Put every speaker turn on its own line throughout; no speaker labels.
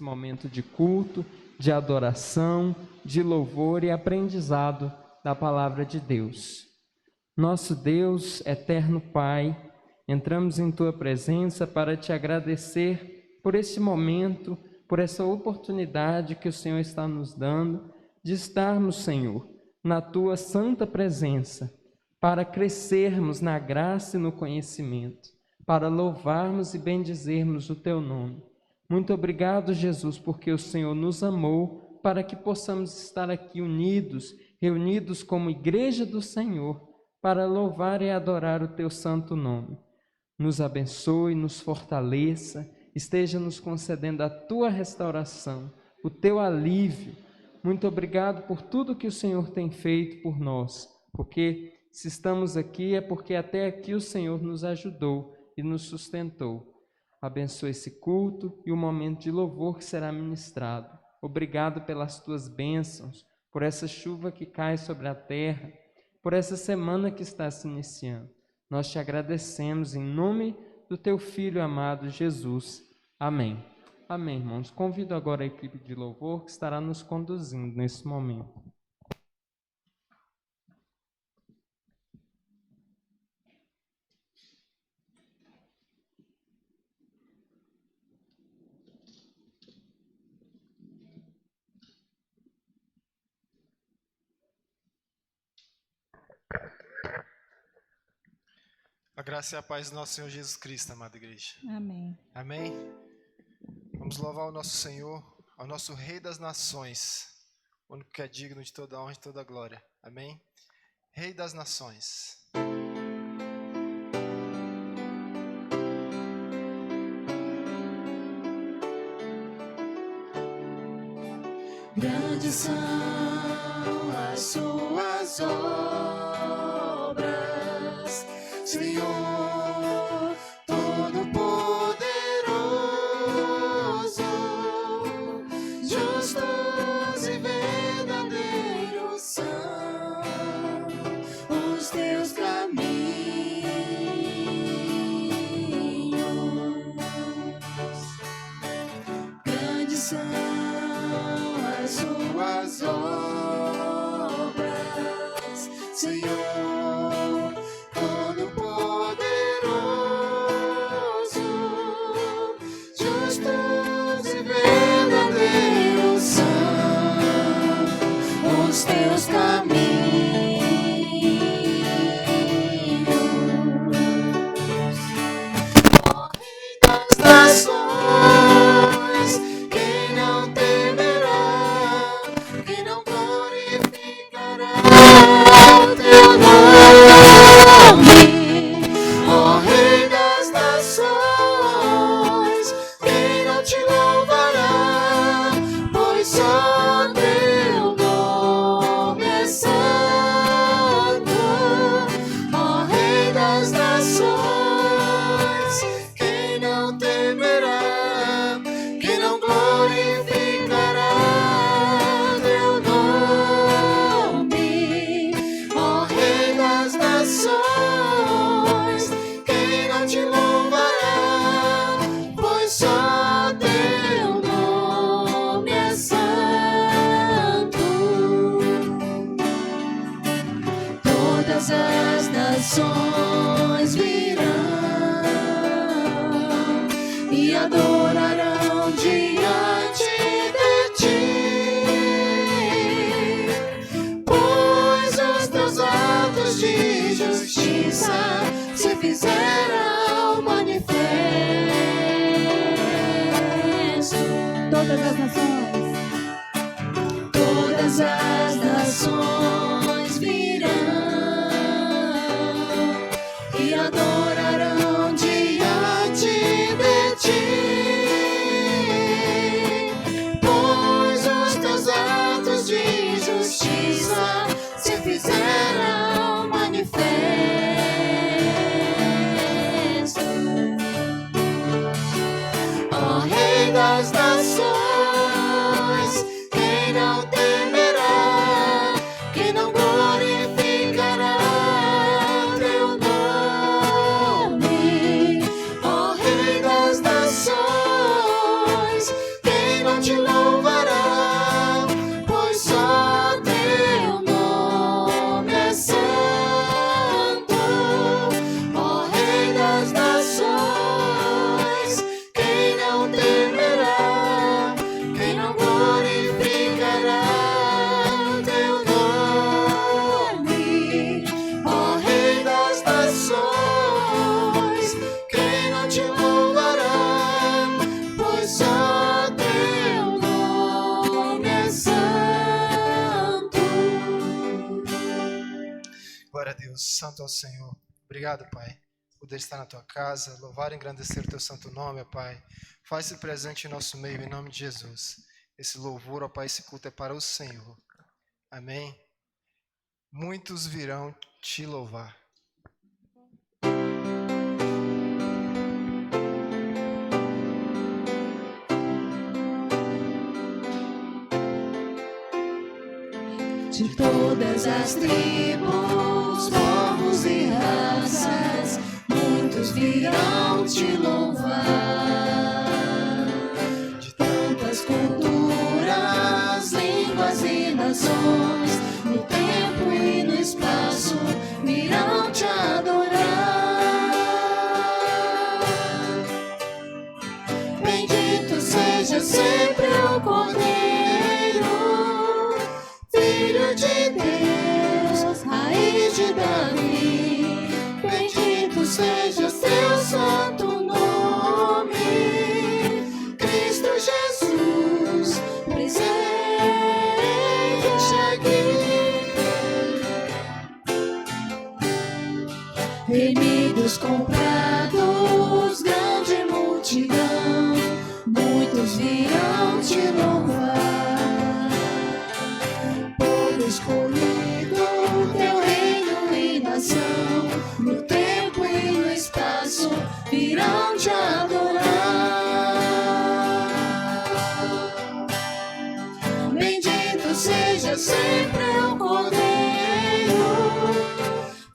Momento de culto, de adoração, de louvor e aprendizado da palavra de Deus. Nosso Deus, eterno Pai, entramos em Tua presença para Te agradecer por esse momento, por essa oportunidade que o Senhor está nos dando de estarmos, Senhor, na Tua santa presença, para crescermos na graça e no conhecimento, para louvarmos e bendizermos o Teu nome. Muito obrigado, Jesus, porque o Senhor nos amou para que possamos estar aqui unidos, reunidos como igreja do Senhor, para louvar e adorar o Teu santo nome. Nos abençoe, nos fortaleça, esteja nos concedendo a Tua restauração, o Teu alívio. Muito obrigado por tudo que o Senhor tem feito por nós, porque se estamos aqui é porque até aqui o Senhor nos ajudou e nos sustentou. Abençoe esse culto e o momento de louvor que será ministrado. Obrigado pelas Tuas bênçãos, por essa chuva que cai sobre a terra, por essa semana que está se iniciando. Nós Te agradecemos em nome do Teu Filho amado Jesus. Amém. Amém, irmãos. Convido agora a equipe de louvor que estará nos conduzindo nesse momento.
A graça e a paz do nosso Senhor Jesus Cristo, amada igreja.
Amém.
Amém? Vamos louvar o nosso Senhor, ao nosso Rei das Nações, o único que é digno de toda honra e toda glória. Amém? Rei das Nações.
Grandes são as suas obras, Senhor, Todo-Poderoso, justos e verdadeiros são os teus caminhos. Grandes são as suas obras, Senhor, Todo-Poderoso, justos e verdadeiros são os teus caminhos. Ó Rei das nações, quem não temerá, quem não glorificará o teu nome? Ó Rei das nações, quem não te louvará, pois só teu nome é santo. Ó Rei das nações, quem não temerá, quem não glorificará teu nome? Ó Rei das nações, quem não te louvará, pois só teu nome é santo. Todas as nações virão e adorarão diante de ti, pois os teus atos de justiça se fizeram manifestos.
Todas as nações.
Todas as nações virão e adorarão diante de ti, pois os teus atos de justiça se fizeram manifestos. Ó Rei das nações, quem não temerá, quem
Deus, santo ao Senhor. Obrigado, Pai, por poder estar na tua casa, louvar e engrandecer o teu santo nome, ó Pai. Faz-se presente em nosso meio, em nome de Jesus. Esse louvor, ó Pai, esse culto é para o Senhor. Amém. Muitos virão te louvar.
De todas as tribos, povos e raças, muitos virão te louvar. De tantas culturas, línguas e nações, no tempo e no espaço, virão te adorar. Bendito seja sempre o Cordeiro, Filho de Deus, raiz de Davi. Bendito seja teu santo nome, Cristo Jesus, presente aqui. Remidos, comprados, grande multidão, muitos virão te louvar. Escolhido, teu reino e nação, no tempo e no espaço, virão te adorar. Bendito seja sempre o Cordeiro,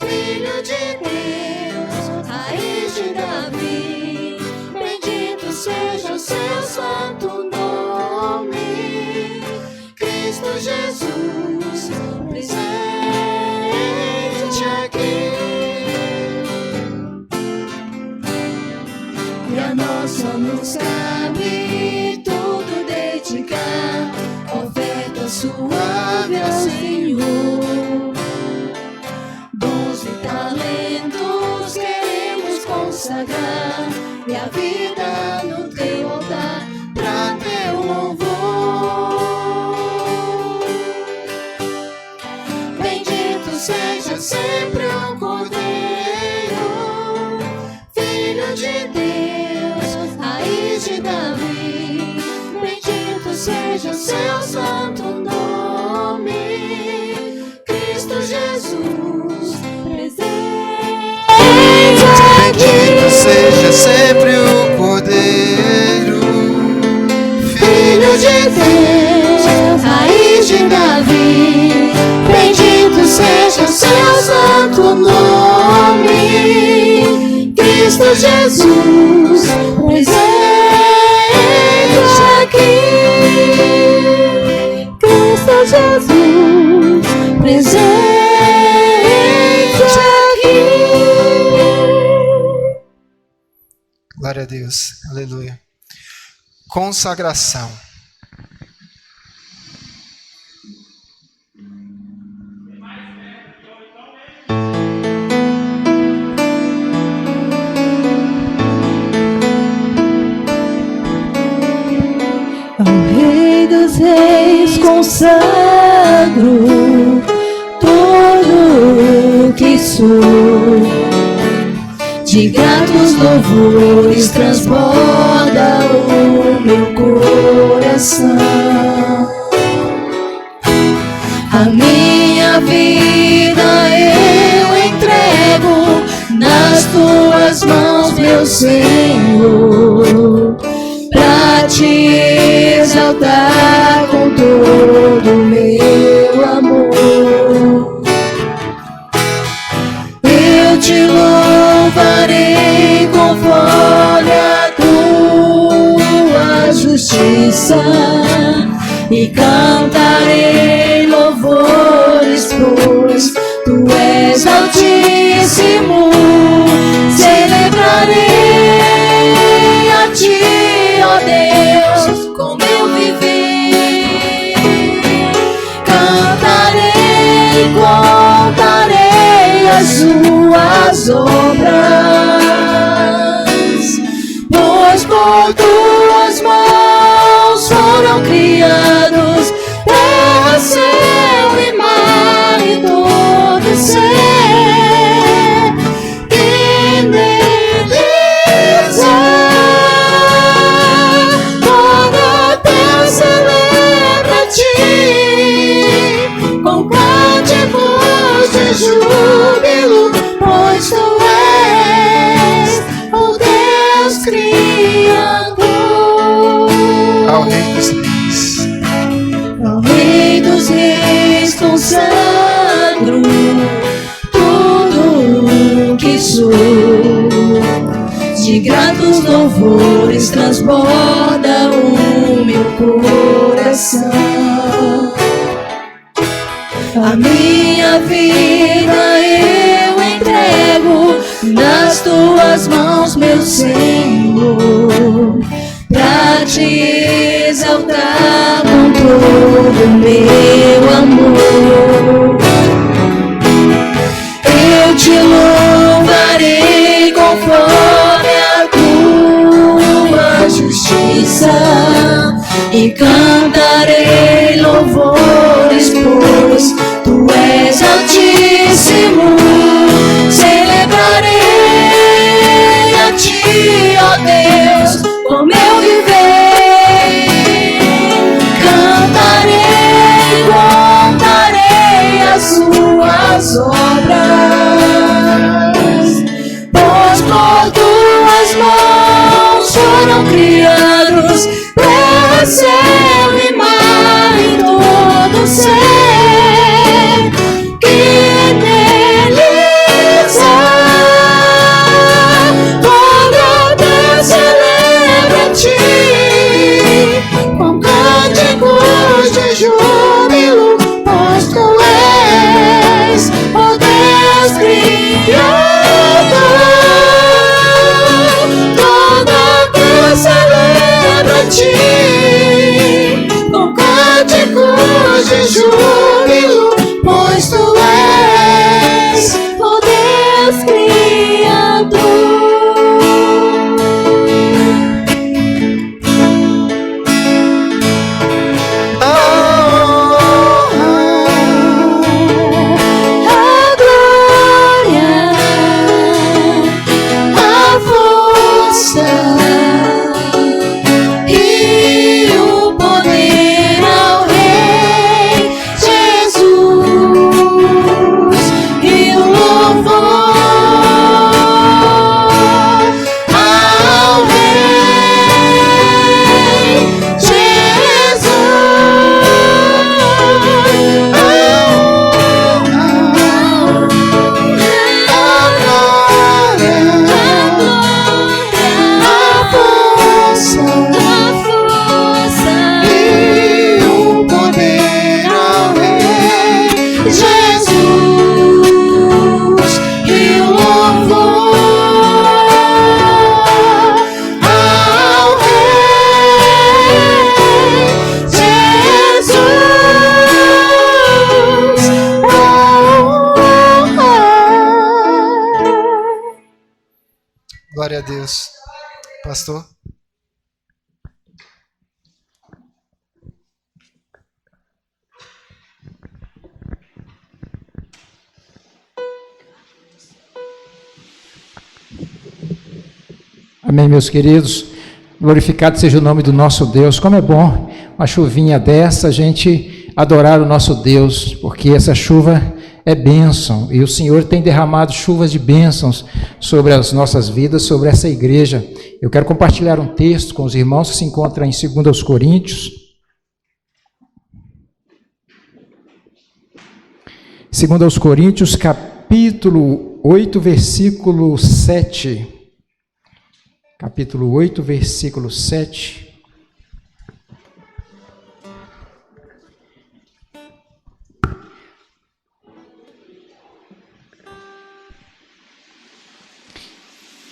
Filho de Deus, raiz de Davi. Bendito seja o seu santo nome, Cristo Jesus, presente aqui. E a nós só nos cabe tudo dedicar, oferta suave ao Senhor. Dons e talentos queremos consagrar, e a vida no teu altar, pra teu louvor. Seja sempre o Cordeiro, Filho de Deus, raiz de Davi. Bendito seja o seu santo nome, Cristo Jesus, presente aqui.
Bendito seja sempre o Cordeiro, Filho de Deus,
raiz de Davi. Bendito seja o seu santo nome, Cristo Jesus, presente aqui. Cristo Jesus, presente aqui.
Glória a Deus, aleluia. Consagração.
Reis consagro tudo que sou, de gratos louvores transborda o meu coração. A minha vida eu entrego nas tuas mãos, meu Senhor, pra te exaltar com todo o meu amor. Eu te louvarei conforme a tua justiça e cantarei louvores, pois tu és altíssimo. Celebrarei a ti, ó Deus, como eu vivi. Cantarei, contarei as suas obras, pois por tuas mãos foram criados terra, céu e mar e todo ser. transborda o meu coração. A minha vida eu entrego nas tuas mãos, meu Senhor, pra te exaltar com todo o meu amor. Eu te louvarei conforme a tua justiça e cantarei louvores, pois tu és altíssimo. Celebrarei a ti, ó Deus, com meu viver. Cantarei, contarei as suas obras, pois por tuas mãos foram criados terra, céu e mar e todo ser que neles há. Toda Deus celebra a ti com cânticos de júbilo, pois tu és o Deus Criador. Toda Deus celebra a ti com cânticos de júbilo, pois tu és o Deus Criador. A glória, a força e o poder ao Rei Jesus, e o louvor ao Rei Jesus. A força e o poder ao Rei Jesus, e o louvor ao Rei Jesus.
Glória a Deus. Pastor?
Amém, meus queridos. Glorificado seja o nome do nosso Deus. Como é bom uma chuvinha dessa, a gente adorar o nosso Deus, porque essa chuva é bênção, e o Senhor tem derramado chuvas de bênçãos sobre as nossas vidas, sobre essa igreja. Eu quero compartilhar um texto com os irmãos que se encontra em 2 Coríntios. 2 Coríntios, capítulo 8, versículo 7. Capítulo 8, versículo 7.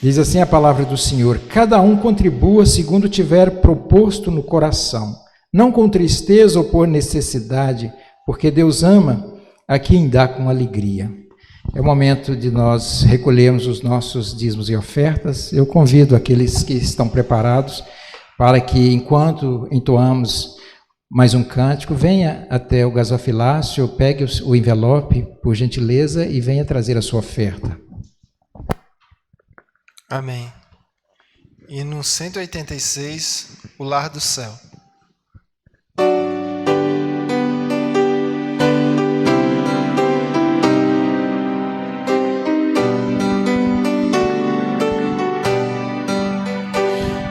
Diz assim a palavra do Senhor: cada um contribua segundo tiver proposto no coração, não com tristeza ou por necessidade, porque Deus ama a quem dá com alegria. É o momento de nós recolhermos os nossos dízimos e ofertas. Eu convido aqueles que estão preparados para que, enquanto entoamos mais um cântico, venha até o gasofilácio, pegue o envelope, por gentileza, e venha trazer a sua oferta.
Amém. E no 186, o lar do céu.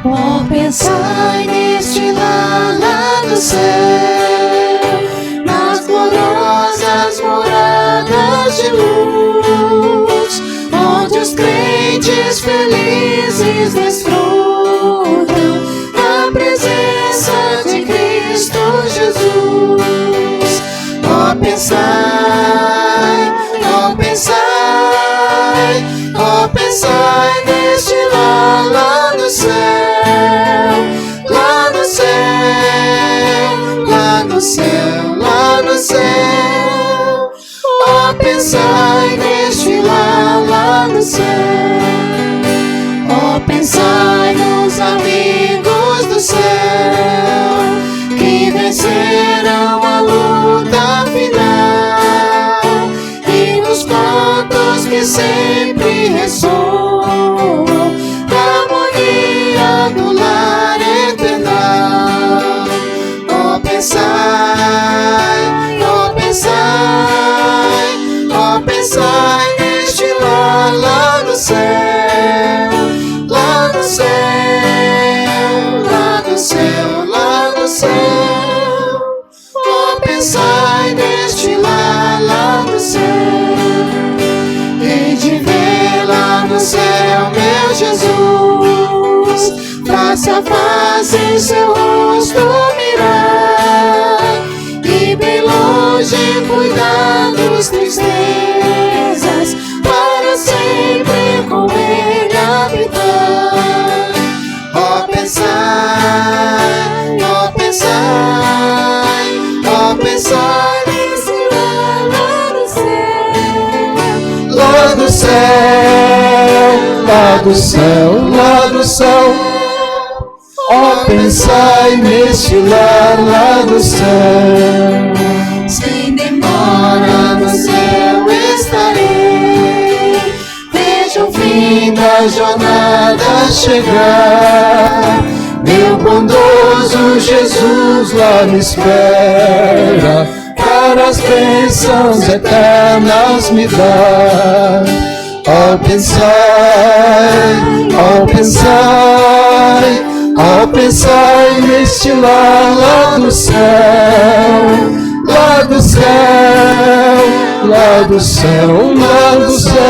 Oh, pensai neste lar do céu, nas gloriosas moradas de luz, onde os crentes felizes desfrutam pensai neste lar lá no céu, lá no céu, lá no céu, lá no céu. Oh, pensai neste lar lá no céu. Oh, pensai nos amigos do céu que venceram a luta final e nos cantos que sempre ressoam da harmonia do lar eternal. Oh, pensai, oh, pensai, oh, pensai neste lar lá no céu, lá no céu, lá no céu, lá no céu. Oh, pensai neste lar lá no céu. Hei de ver lá no céu meu Jesus, face a face em seu rosto mirar, e bem longe cuidar dos tristezas, para sempre com ele habitar. Oh, pensai, oh, pensai, oh, pensai nesse lar lá no céu, lá do céu, lá do céu, lá do céu. Oh, pensai neste lar lá do céu. Sem demora no céu estarei, vejo o fim da jornada chegar. Meu bondoso Jesus lá me espera, para as bênçãos eternas me dar. Oh, pensai, oh, pensai, oh, pensai neste lar lá do céu, lá do céu, lá do céu, lá do céu.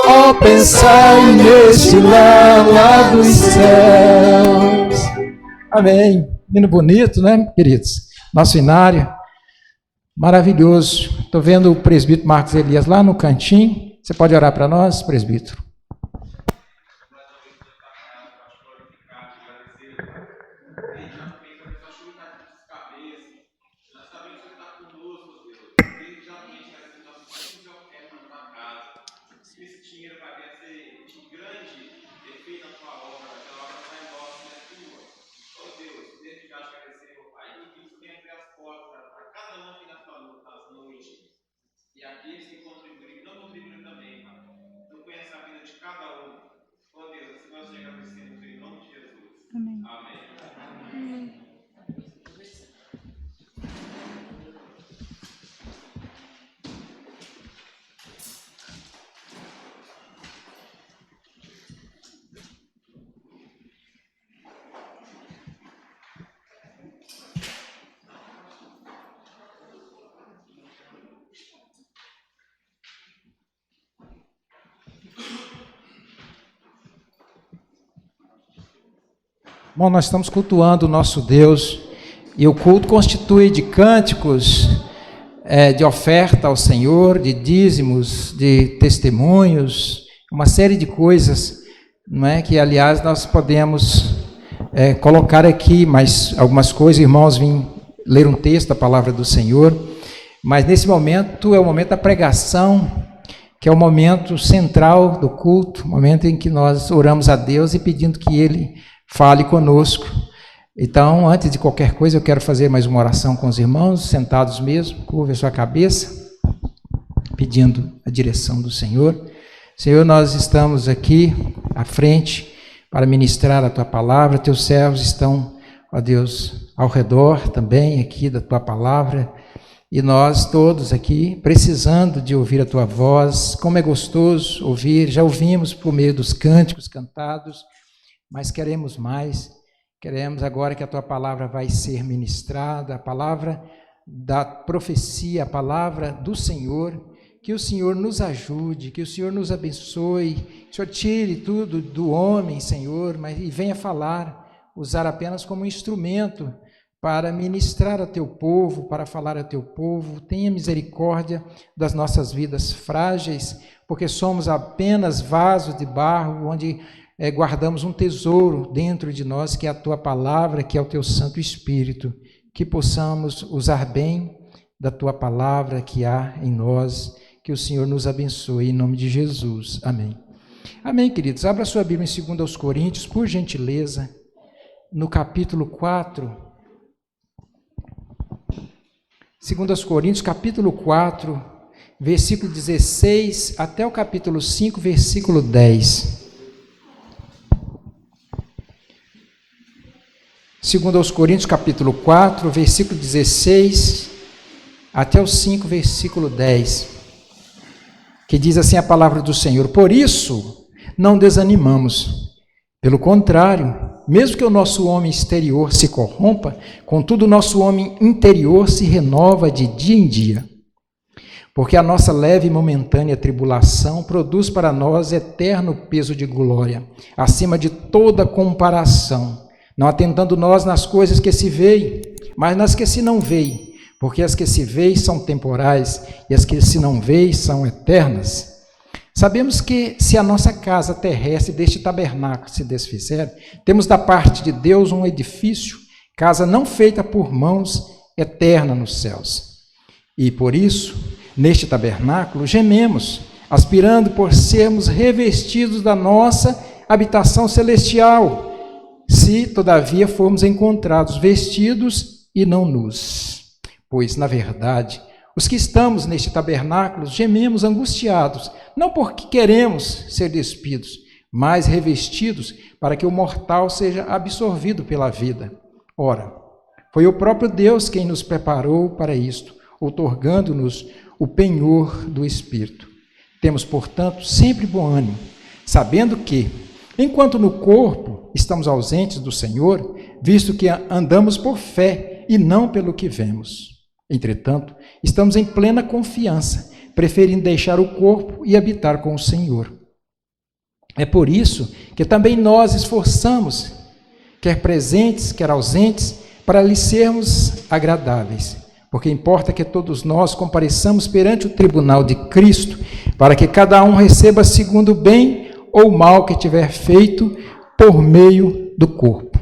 Oh, pensai neste lar lá dos céus. Amém. Hino bonito, né, queridos? Nosso hinário, maravilhoso. Estou vendo o presbítero Marcos Elias lá no cantinho. Você pode orar para nós, presbítero?
E aqueles que contribuíram e não contribuíram também, Pai. Tu conheces a vida de cada um. Oh Deus, assim nós te agradecemos em nome de Jesus. Amém. Amém.
Bom, nós estamos cultuando o nosso Deus, e o culto constitui de cânticos, de oferta ao Senhor, de dízimos, de testemunhos, uma série de coisas, não é? Que, aliás, nós podemos colocar aqui, mas algumas coisas, irmãos, vim ler um texto da palavra do Senhor, mas nesse momento é o momento da pregação, que é o momento central do culto, o momento em que nós oramos a Deus e pedindo que Ele fale conosco. Então, antes de qualquer coisa, eu quero fazer mais uma oração com os irmãos, sentados mesmo, curva a sua cabeça, pedindo a direção do Senhor. Senhor, nós estamos aqui à frente para ministrar a Tua palavra, Teus servos estão, ó Deus, ao redor também aqui da Tua palavra, e nós todos aqui precisando de ouvir a Tua voz. Como é gostoso ouvir, já ouvimos por meio dos cânticos cantados, mas queremos mais, queremos agora que a Tua palavra vai ser ministrada, a palavra da profecia, a palavra do Senhor, que o Senhor nos ajude, que o Senhor nos abençoe, que o Senhor tire tudo do homem, Senhor, mas e venha falar, usar apenas como instrumento para ministrar a teu povo, para falar a teu povo. Tenha misericórdia das nossas vidas frágeis, porque somos apenas vasos de barro, onde guardamos um tesouro dentro de nós, que é a tua palavra, que é o teu Santo Espírito, que possamos usar bem da tua palavra que há em nós, que o Senhor nos abençoe, em nome de Jesus. Amém. Amém, queridos. Abra sua Bíblia em 2 Coríntios, por gentileza, no capítulo 4. 2 Coríntios, capítulo 4, versículo 16, até o capítulo 5, versículo 10. 2 Coríntios, capítulo 4, versículo 16, até o 5, versículo 10, que diz assim a palavra do Senhor: por isso não desanimamos, pelo contrário, mesmo que o nosso homem exterior se corrompa, contudo o nosso homem interior se renova de dia em dia. Porque a nossa leve e momentânea tribulação produz para nós eterno peso de glória, acima de toda comparação, não atentando nós nas coisas que se veem, mas nas que se não veem, porque as que se veem são temporais e as que se não veem são eternas. Sabemos que se a nossa casa terrestre deste tabernáculo se desfizer, temos da parte de Deus um edifício, casa não feita por mãos, eterna nos céus. E por isso, neste tabernáculo, gememos, aspirando por sermos revestidos da nossa habitação celestial, se todavia formos encontrados vestidos e não nus. Pois, na verdade, os que estamos neste tabernáculo gememos angustiados, não porque queremos ser despidos, mas revestidos para que o mortal seja absorvido pela vida. Ora, foi o próprio Deus quem nos preparou para isto, outorgando-nos o penhor do Espírito. Temos, portanto, sempre bom ânimo, sabendo que, enquanto no corpo estamos ausentes do Senhor, visto que andamos por fé e não pelo que vemos. Entretanto, estamos em plena confiança, preferindo deixar o corpo e habitar com o Senhor. É por isso que também nós esforçamos, quer presentes, quer ausentes, para lhe sermos agradáveis, porque importa que todos nós compareçamos perante o tribunal de Cristo, para que cada um receba segundo o bem ou o mal que tiver feito por meio do corpo.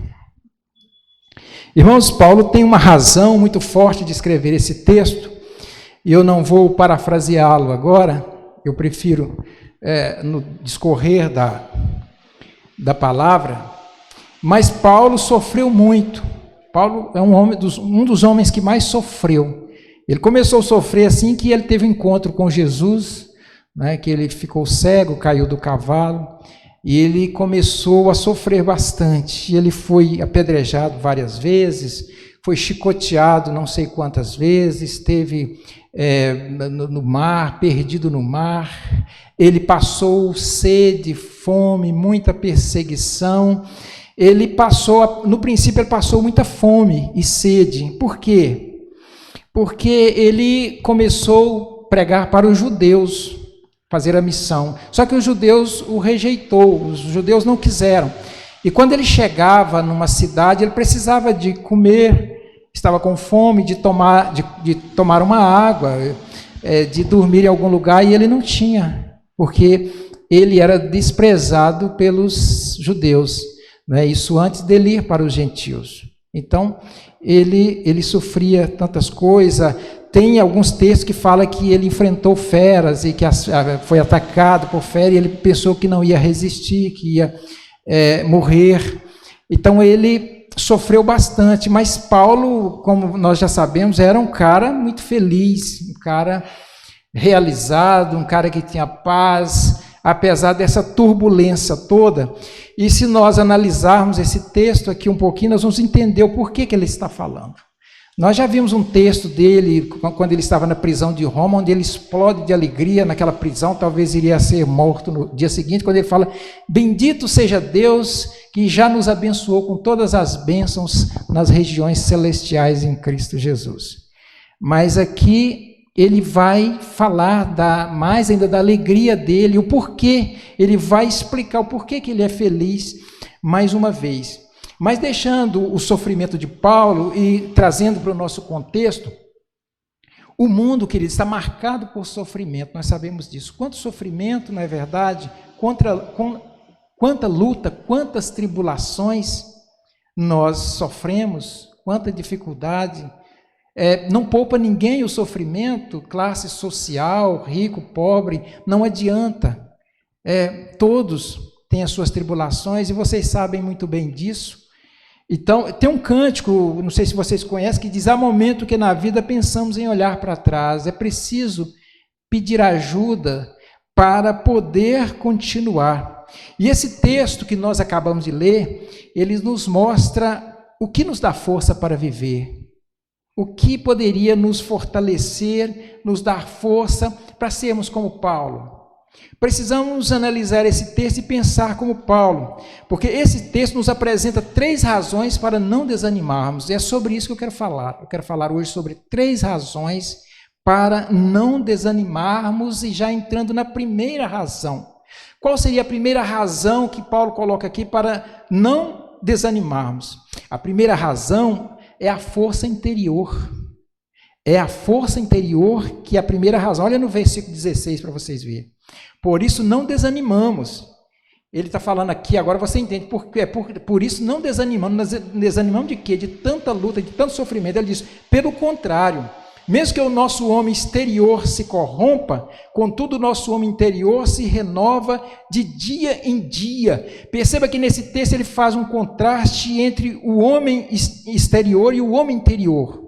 Irmãos, Paulo tem uma razão muito forte de escrever esse texto, e eu não vou parafraseá-lo agora, eu prefiro, no discorrer da palavra, mas Paulo sofreu muito. Paulo é um dos homens que mais sofreu. Ele começou a sofrer assim que ele teve um encontro com Jesus, né, que ele ficou cego, caiu do cavalo, e ele começou a sofrer bastante. Ele foi apedrejado várias vezes, foi chicoteado não sei quantas vezes, esteve no mar, perdido no mar. Ele passou sede, fome, muita perseguição. No princípio ele passou muita fome e sede. Por quê? Porque ele começou a pregar para os judeus, fazer a missão. Só que os judeus o rejeitou, os judeus não quiseram. E quando ele chegava numa cidade, ele precisava de comer, estava com fome, de tomar uma água, de dormir em algum lugar, e ele não tinha, porque ele era desprezado pelos judeus, né? Isso antes dele ir para os gentios. Então, ele sofria tantas coisas. Tem alguns textos que falam que ele enfrentou feras e que foi atacado por feras, e ele pensou que não ia resistir, que ia morrer. Então ele sofreu bastante, mas Paulo, como nós já sabemos, era um cara muito feliz, um cara realizado, um cara que tinha paz, apesar dessa turbulência toda. E se nós analisarmos esse texto aqui um pouquinho, nós vamos entender o porquê que ele está falando. Nós já vimos um texto dele, quando ele estava na prisão de Roma, onde ele explode de alegria naquela prisão, talvez iria ser morto no dia seguinte, quando ele fala: bendito seja Deus que já nos abençoou com todas as bênçãos nas regiões celestiais em Cristo Jesus. Mas aqui ele vai falar mais ainda da alegria dele, o porquê, ele vai explicar o porquê que ele é feliz mais uma vez. Mas deixando o sofrimento de Paulo e trazendo para o nosso contexto, o mundo, queridos, está marcado por sofrimento, nós sabemos disso. Quanto sofrimento, não é verdade? Quanta luta, quantas tribulações nós sofremos, quanta dificuldade. Não poupa ninguém o sofrimento, classe social, rico, pobre, não adianta. Todos têm as suas tribulações e vocês sabem muito bem disso. Então, tem um cântico, não sei se vocês conhecem, que diz: há momento que na vida pensamos em olhar para trás, é preciso pedir ajuda para poder continuar. E esse texto que nós acabamos de ler, ele nos mostra o que nos dá força para viver, o que poderia nos fortalecer, nos dar força para sermos como Paulo. Precisamos analisar esse texto e pensar como Paulo, porque esse texto nos apresenta 3 razões para não desanimarmos, e é sobre isso que eu quero falar. Eu quero falar hoje sobre 3 razões para não desanimarmos, e já entrando na primeira razão. Qual seria a primeira razão que Paulo coloca aqui para não desanimarmos? A primeira razão é a força interior. É a força interior que é a primeira razão. Olha no versículo 16 para vocês verem. Por isso não desanimamos. Ele está falando aqui, agora você entende, por isso não desanimamos. Nós desanimamos de quê? De tanta luta, de tanto sofrimento. Ele diz, pelo contrário, mesmo que o nosso homem exterior se corrompa, contudo o nosso homem interior se renova de dia em dia. Perceba que nesse texto ele faz um contraste entre o homem exterior e o homem interior.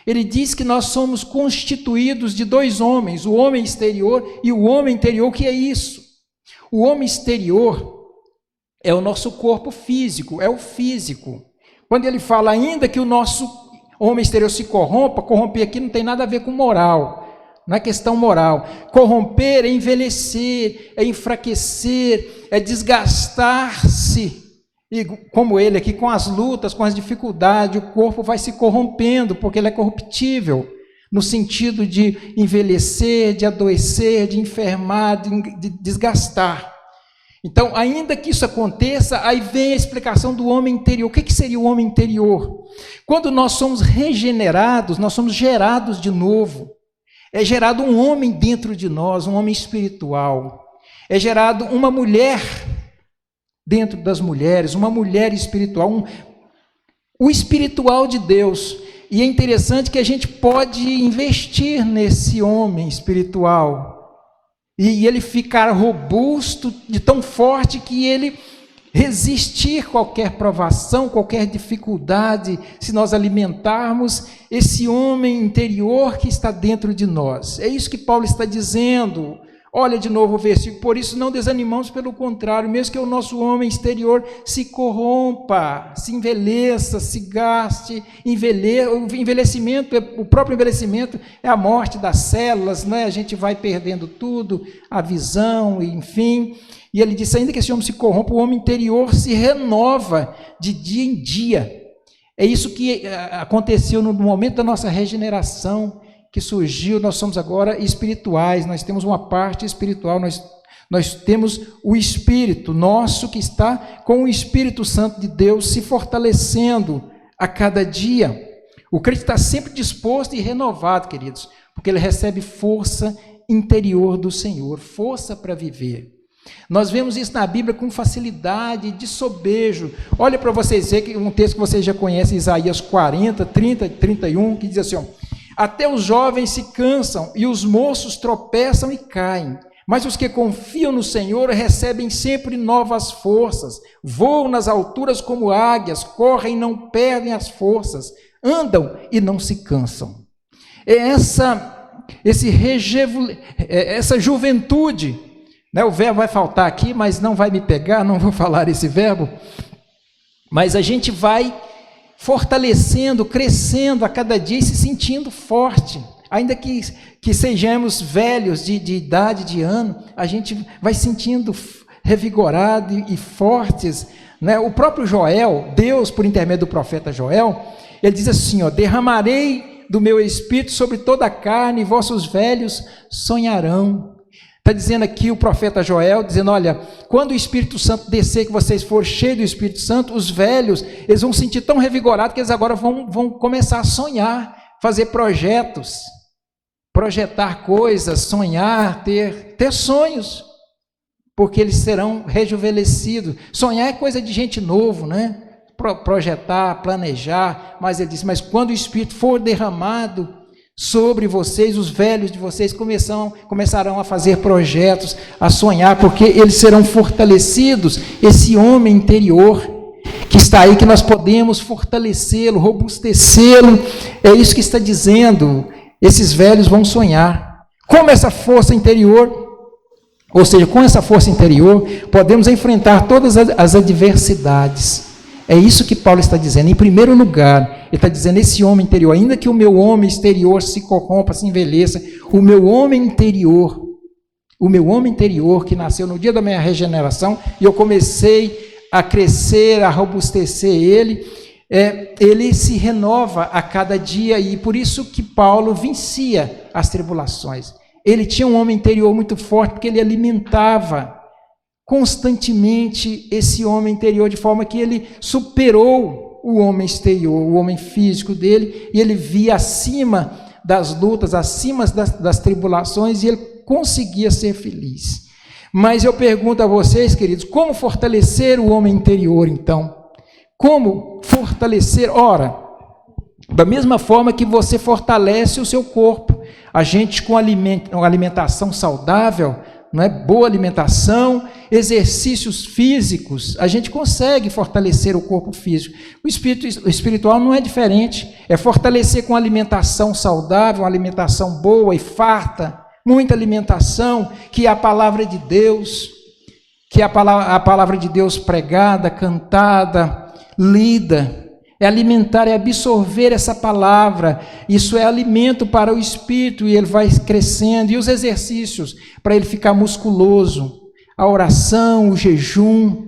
Ele diz que nós somos constituídos de 2 homens, o homem exterior e o homem interior. O que é isso? O homem exterior é o nosso corpo físico, é o físico. Quando ele fala ainda que o nosso homem exterior se corrompa, corromper aqui não tem nada a ver com moral, não é questão moral. Corromper é envelhecer, é enfraquecer, é desgastar-se. E como ele aqui, com as lutas, com as dificuldades, o corpo vai se corrompendo, porque ele é corruptível, no sentido de envelhecer, de adoecer, de enfermar, de desgastar. Então, ainda que isso aconteça, aí vem a explicação do homem interior. O que seria o homem interior? Quando nós somos regenerados, nós somos gerados de novo. É gerado um homem dentro de nós, um homem espiritual. É gerado uma mulher dentro das mulheres, uma mulher espiritual, o espiritual de Deus. E é interessante que a gente pode investir nesse homem espiritual e ele ficar robusto, de tão forte que ele resistir qualquer provação, qualquer dificuldade, se nós alimentarmos esse homem interior que está dentro de nós. É isso que Paulo está dizendo. Olha de novo o versículo, por isso não desanimamos, pelo contrário, mesmo que o nosso homem exterior se corrompa, se envelheça, se gaste, o envelhecimento, o próprio envelhecimento é a morte das células, né? A gente vai perdendo tudo, a visão, enfim. E ele disse, ainda que esse homem se corrompa, o homem interior se renova de dia em dia. É isso que aconteceu no momento da nossa regeneração, que surgiu. Nós somos agora espirituais, nós temos uma parte espiritual, nós temos o Espírito nosso que está com o Espírito Santo de Deus se fortalecendo a cada dia. O crente está sempre disposto e renovado, queridos, porque ele recebe força interior do Senhor, força para viver. Nós vemos isso na Bíblia com facilidade, de sobejo. Olha para vocês verem um texto que vocês já conhecem, Isaías 40, 30 e 31, que diz assim, ó, até os jovens se cansam e os moços tropeçam e caem, mas os que confiam no Senhor recebem sempre novas forças, voam nas alturas como águias, correm e não perdem as forças, andam e não se cansam. É essa juventude, né? O verbo vai faltar aqui, mas não vai me pegar, não vou falar esse verbo, mas a gente vai fortalecendo, crescendo a cada dia e se sentindo forte. Ainda que sejamos velhos de idade, de ano, a gente vai sentindo revigorado e fortes, né? O próprio Joel, Deus, por intermédio do profeta Joel, ele diz assim, ó, derramarei do meu espírito sobre toda a carne e vossos velhos sonharão. Está está dizendo aqui o profeta Joel, dizendo, olha, quando o Espírito Santo descer, que vocês forem cheios do Espírito Santo, os velhos, eles vão se sentir tão revigorados que eles agora vão começar a sonhar, fazer projetos, projetar coisas, sonhar, ter sonhos, porque eles serão rejuvenescidos. Sonhar é coisa de gente novo, né? Projetar, planejar, mas ele disse, mas quando o Espírito for derramado sobre vocês, os velhos de vocês começarão a fazer projetos, a sonhar, porque eles serão fortalecidos, esse homem interior que está aí, que nós podemos fortalecê-lo, robustecê-lo, é isso que está dizendo, esses velhos vão sonhar, como essa força interior, ou seja, com essa força interior, podemos enfrentar todas as adversidades. É isso que Paulo está dizendo. Em primeiro lugar, ele está dizendo, esse homem interior, ainda que o meu homem exterior se corrompa, se envelheça, o meu homem interior que nasceu no dia da minha regeneração, e eu comecei a crescer, a robustecer ele se renova a cada dia, e por isso que Paulo vencia as tribulações. Ele tinha um homem interior muito forte, porque ele alimentava constantemente esse homem interior, de forma que ele superou o homem exterior, o homem físico dele, e ele via acima das lutas, acima das tribulações, e ele conseguia ser feliz. Mas eu pergunto a vocês, queridos, como fortalecer o homem interior, então? Como fortalecer? Ora, da mesma forma que você fortalece o seu corpo, a gente com uma alimentação saudável, não é? Boa alimentação, exercícios físicos, a gente consegue fortalecer o corpo físico. O espiritual não é diferente, é fortalecer com alimentação saudável, uma alimentação boa e farta, muita alimentação, que é a palavra de Deus, que é a palavra de Deus pregada, cantada, lida, é alimentar, é absorver essa palavra, isso é alimento para o espírito, e ele vai crescendo, e os exercícios, para ele ficar musculoso, a oração, o jejum,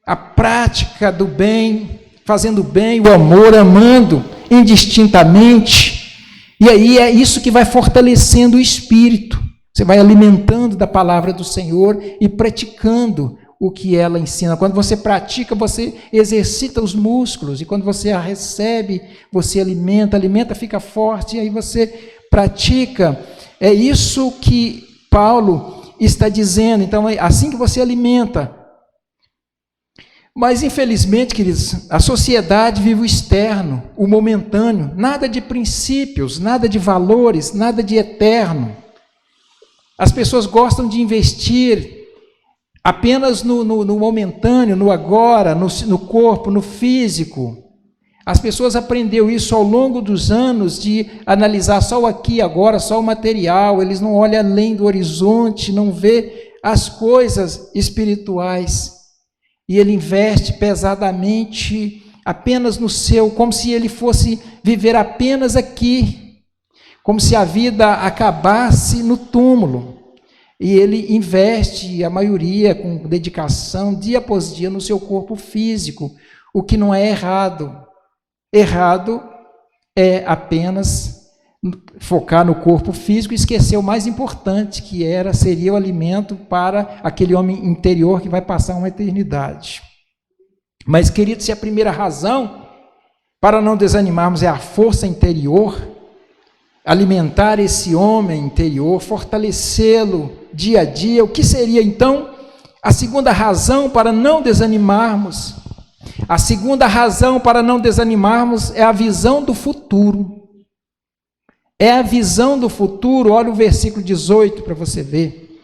a prática do bem, fazendo bem, o amor, amando indistintamente, e aí é isso que vai fortalecendo o espírito, você vai alimentando da palavra do Senhor e praticando o que ela ensina. Quando você pratica, você exercita os músculos, e quando você a recebe, você alimenta, fica forte, e aí você pratica. É isso que Paulo está dizendo. Então, é assim que você alimenta. Mas, infelizmente, queridos, a sociedade vive o externo, o momentâneo, nada de princípios, nada de valores, nada de eterno. As pessoas gostam de investir apenas no momentâneo, no agora, no corpo, no físico. As pessoas aprenderam isso ao longo dos anos, de analisar só o aqui e agora, só o material, eles não olham além do horizonte, não vê as coisas espirituais. E ele investe pesadamente apenas no seu, como se ele fosse viver apenas aqui, como se a vida acabasse no túmulo. E ele investe, a maioria, com dedicação, dia após dia, no seu corpo físico, o que não é errado. Errado é apenas focar no corpo físico e esquecer o mais importante, que seria o alimento para aquele homem interior que vai passar uma eternidade. Mas, queridos, se a primeira razão para não desanimarmos é a força interior, alimentar esse homem interior, fortalecê-lo dia a dia, o que seria então a segunda razão para não desanimarmos? A segunda razão para não desanimarmos é a visão do futuro. É a visão do futuro. Olha o versículo 18 para você ver.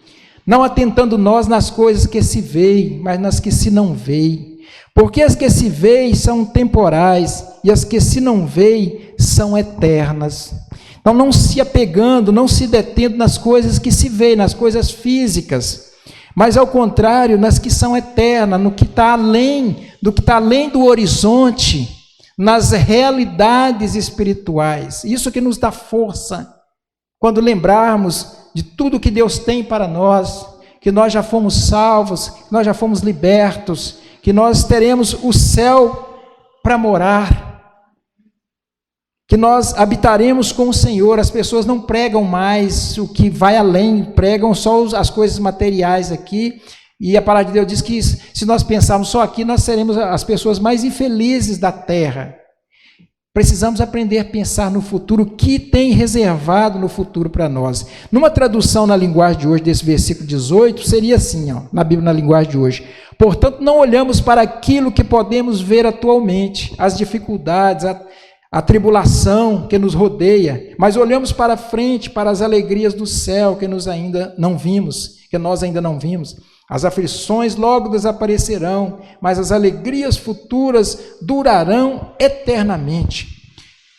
Não atentando nós nas coisas que se veem, mas nas que se não veem. Porque as que se veem são temporais, e as que se não veem são eternas. Então, não se apegando, não se detendo nas coisas que se veem, nas coisas físicas, mas ao contrário, nas que são eternas, no que está além, do horizonte, nas realidades espirituais. Isso que nos dá força, quando lembrarmos de tudo que Deus tem para nós, que nós já fomos salvos, que nós já fomos libertos, que nós teremos o céu para morar. que nós habitaremos com o Senhor. As pessoas não pregam mais o que vai além, pregam só as coisas materiais aqui, e a palavra de Deus diz que se nós pensarmos só aqui, nós seremos as pessoas mais infelizes da terra. Precisamos aprender a pensar no futuro, o que tem reservado no futuro para nós. Numa tradução na linguagem de hoje, desse versículo 18, seria assim, na Bíblia, na linguagem de hoje: portanto, não olhamos para aquilo que podemos ver atualmente, as dificuldades, a tribulação que nos rodeia, mas olhamos para frente, para as alegrias do céu que nós ainda não vimos. As aflições logo desaparecerão, mas as alegrias futuras durarão eternamente.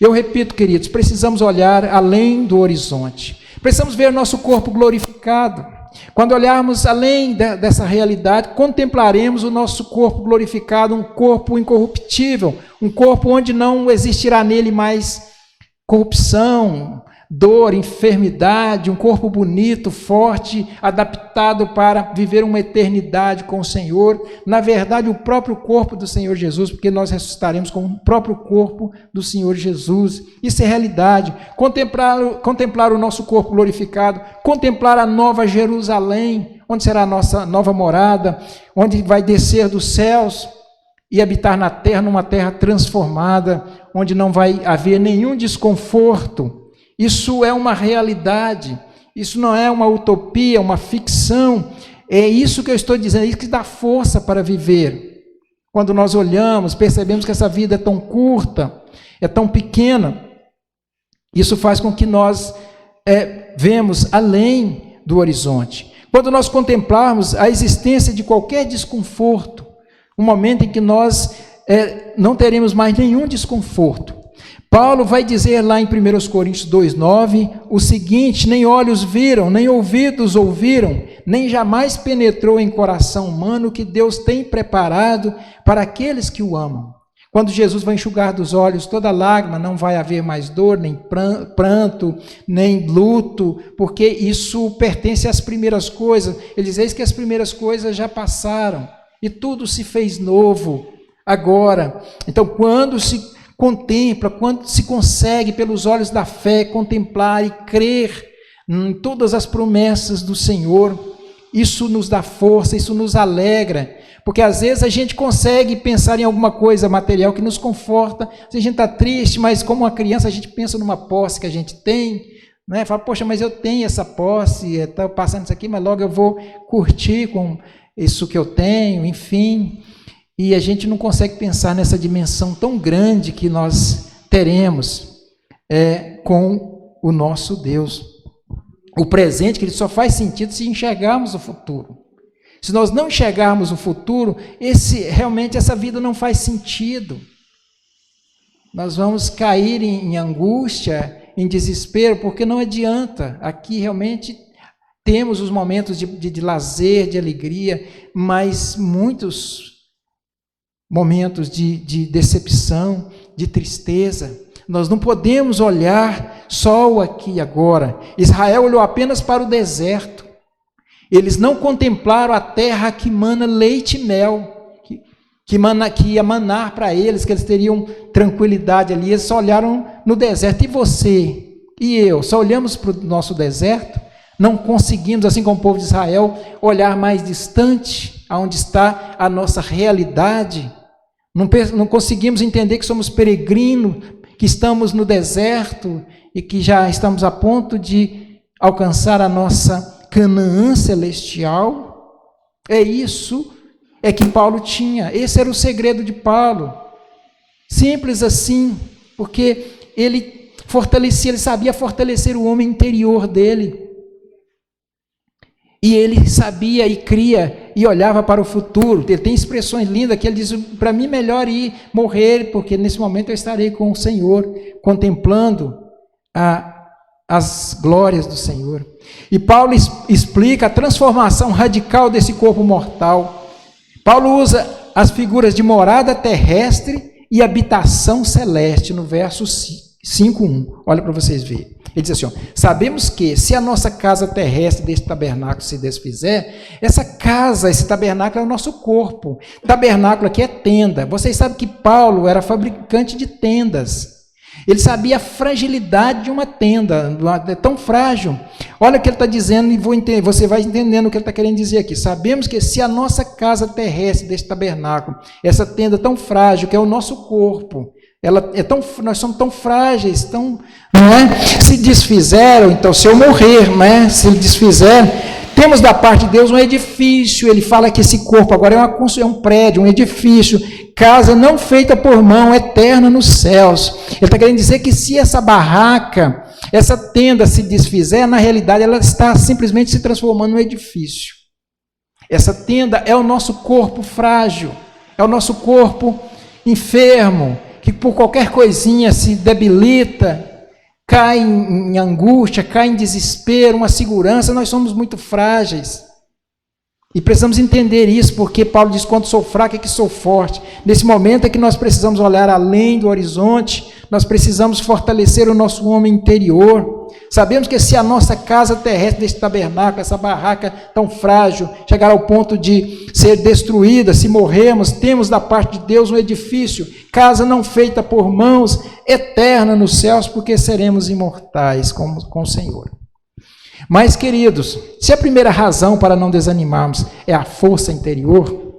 Eu repito, queridos, precisamos olhar além do horizonte. Precisamos ver nosso corpo glorificado. Quando olharmos além dessa realidade, contemplaremos o nosso corpo glorificado, um corpo incorruptível, um corpo onde não existirá nele mais corrupção, dor, enfermidade, um corpo bonito, forte, adaptado para viver uma eternidade com o Senhor. Na verdade, o próprio corpo do Senhor Jesus, porque nós ressuscitaremos com o próprio corpo do Senhor Jesus. Isso é realidade. Contemplar o nosso corpo glorificado, contemplar a nova Jerusalém, onde será a nossa nova morada, onde vai descer dos céus e habitar na terra, numa terra transformada, onde não vai haver nenhum desconforto. Isso é uma realidade, isso não é uma utopia, uma ficção, é isso que eu estou dizendo, é isso que dá força para viver. Quando nós olhamos, percebemos que essa vida é tão curta, é tão pequena, isso faz com que nós vemos além do horizonte. Quando nós contemplarmos a existência de qualquer desconforto, um momento em que nós não teremos mais nenhum desconforto. Paulo vai dizer lá em 1 Coríntios 2,9 o seguinte: nem olhos viram, nem ouvidos ouviram, nem jamais penetrou em coração humano o que Deus tem preparado para aqueles que o amam. Quando Jesus vai enxugar dos olhos toda lágrima, não vai haver mais dor, nem pranto, nem luto, porque isso pertence às primeiras coisas. Ele diz: eis que as primeiras coisas já passaram, e tudo se fez novo agora. Então, quando se contempla, quando se consegue, pelos olhos da fé, contemplar e crer em todas as promessas do Senhor, isso nos dá força, isso nos alegra, porque às vezes a gente consegue pensar em alguma coisa material que nos conforta. Se a gente está triste, mas como uma criança a gente pensa numa posse que a gente tem, né? Fala, poxa, mas eu tenho essa posse, estou passando isso aqui, mas logo eu vou curtir com isso que eu tenho, enfim. E a gente não consegue pensar nessa dimensão tão grande que nós teremos com o nosso Deus. O presente, que ele só faz sentido se enxergarmos o futuro. Se nós não enxergarmos o futuro, realmente essa vida não faz sentido. Nós vamos cair em angústia, em desespero, porque não adianta. Aqui realmente temos os momentos de lazer, de alegria, mas muitos momentos de decepção, de tristeza. Nós não podemos olhar só o aqui e agora. Israel olhou apenas para o deserto. Eles não contemplaram a terra que mana leite e mel, que ia manar para eles, que eles teriam tranquilidade ali. Eles só olharam no deserto. E você e eu, só olhamos para o nosso deserto? Não conseguimos, assim como o povo de Israel, olhar mais distante, aonde está a nossa realidade. Não conseguimos entender que somos peregrinos, que estamos no deserto e que já estamos a ponto de alcançar a nossa Canaã celestial. Isso que Paulo tinha. Esse era o segredo de Paulo. Simples assim, porque ele sabia fortalecer o homem interior dele. E ele sabia e cria e olhava para o futuro. Ele tem expressões lindas que ele diz: para mim melhor ir morrer, porque nesse momento eu estarei com o Senhor, contemplando as glórias do Senhor. E Paulo explica a transformação radical desse corpo mortal. Paulo usa as figuras de morada terrestre e habitação celeste no verso 5:1. Olha para vocês verem. Ele diz assim: sabemos que se a nossa casa terrestre deste tabernáculo se desfizer, esse tabernáculo é o nosso corpo. Tabernáculo aqui é tenda. Vocês sabem que Paulo era fabricante de tendas. Ele sabia a fragilidade de uma tenda, é tão frágil. Olha o que ele está dizendo, e você vai entendendo o que ele está querendo dizer aqui. Sabemos que se a nossa casa terrestre, deste tabernáculo, essa tenda tão frágil, que é o nosso corpo, nós somos tão frágeis, não é? Se desfizeram, então se eu morrer, não é? Se desfizeram, temos da parte de Deus um edifício. Ele fala que esse corpo agora é um prédio, um edifício, casa não feita por mão, eterna nos céus. Ele está querendo dizer que se essa barraca, essa tenda se desfizer, na realidade ela está simplesmente se transformando num edifício. Essa tenda é o nosso corpo frágil, é o nosso corpo enfermo, que por qualquer coisinha se debilita, cai em angústia, cai em desespero, uma segurança. Nós somos muito frágeis. E precisamos entender isso, porque Paulo diz, quando sou fraco é que sou forte. Nesse momento é que nós precisamos olhar além do horizonte, nós precisamos fortalecer o nosso homem interior. Sabemos que se a nossa casa terrestre, deste tabernáculo, essa barraca tão frágil, chegar ao ponto de ser destruída, se morrermos, temos da parte de Deus um edifício, casa não feita por mãos, eterna nos céus, porque seremos imortais com o Senhor. Mas, queridos, se a primeira razão para não desanimarmos é a força interior,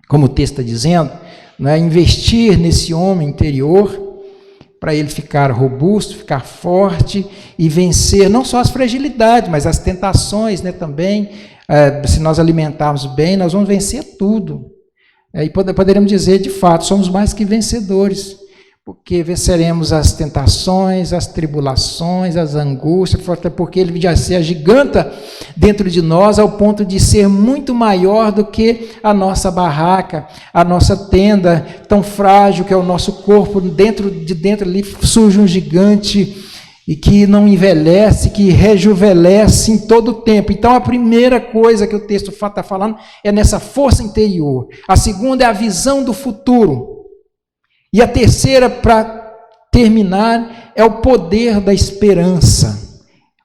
como o texto está dizendo, não é? Investir nesse homem interior, para ele ficar robusto, ficar forte e vencer não só as fragilidades, mas as tentações, né, também. Se nós alimentarmos bem, nós vamos vencer tudo. E poderemos dizer, de fato, somos mais que vencedores, porque venceremos as tentações, as tribulações, as angústias, porque ele já se agiganta dentro de nós ao ponto de ser muito maior do que a nossa barraca, a nossa tenda tão frágil que é o nosso corpo. Dentro ali surge um gigante e que não envelhece, que rejuvenesce em todo o tempo. Então a primeira coisa que o texto está falando é nessa força interior. A segunda é a visão do futuro. E a terceira, para terminar, é o poder da esperança.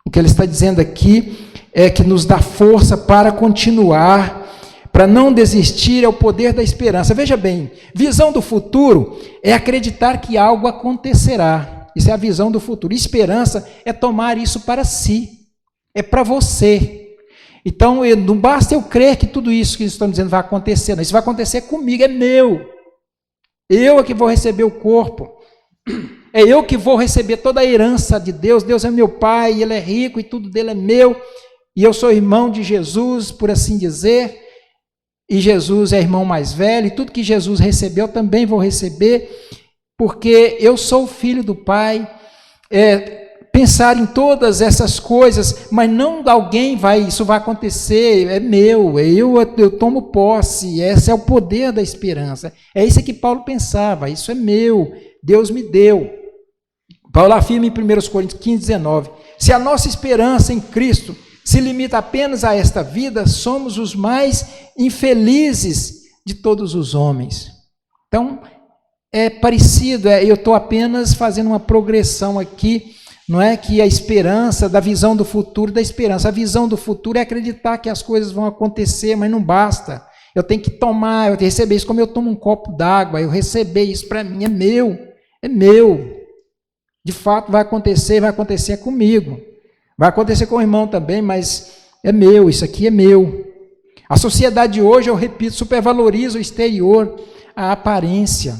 O que ele está dizendo aqui é que nos dá força para continuar, para não desistir, é o poder da esperança. Veja bem, visão do futuro é acreditar que algo acontecerá. Isso é a visão do futuro. Esperança é tomar isso para si, é para você. Então, não basta eu crer que tudo isso que estão dizendo vai acontecer, não. Isso vai acontecer comigo, é meu. Eu é que vou receber o corpo, é eu que vou receber toda a herança de Deus. Deus é meu pai, ele é rico e tudo dele é meu, e eu sou irmão de Jesus, por assim dizer, e Jesus é irmão mais velho, e tudo que Jesus recebeu eu também vou receber, porque eu sou filho do Pai. Pensar em todas essas coisas, mas não isso vai acontecer, é meu, eu tomo posse. Esse é o poder da esperança. É isso que Paulo pensava, isso é meu, Deus me deu. Paulo afirma em 1 Coríntios 15:19, se a nossa esperança em Cristo se limita apenas a esta vida, somos os mais infelizes de todos os homens. Então, é parecido, eu estou apenas fazendo uma progressão aqui. Não é que a esperança, da visão do futuro, da esperança. A visão do futuro é acreditar que as coisas vão acontecer, mas não basta. Eu tenho que tomar, eu tenho que receber isso como eu tomo um copo d'água, eu receber isso para mim, é meu. De fato vai acontecer comigo. Vai acontecer com o irmão também, mas é meu, isso aqui é meu. A sociedade de hoje, eu repito, supervaloriza o exterior, a aparência.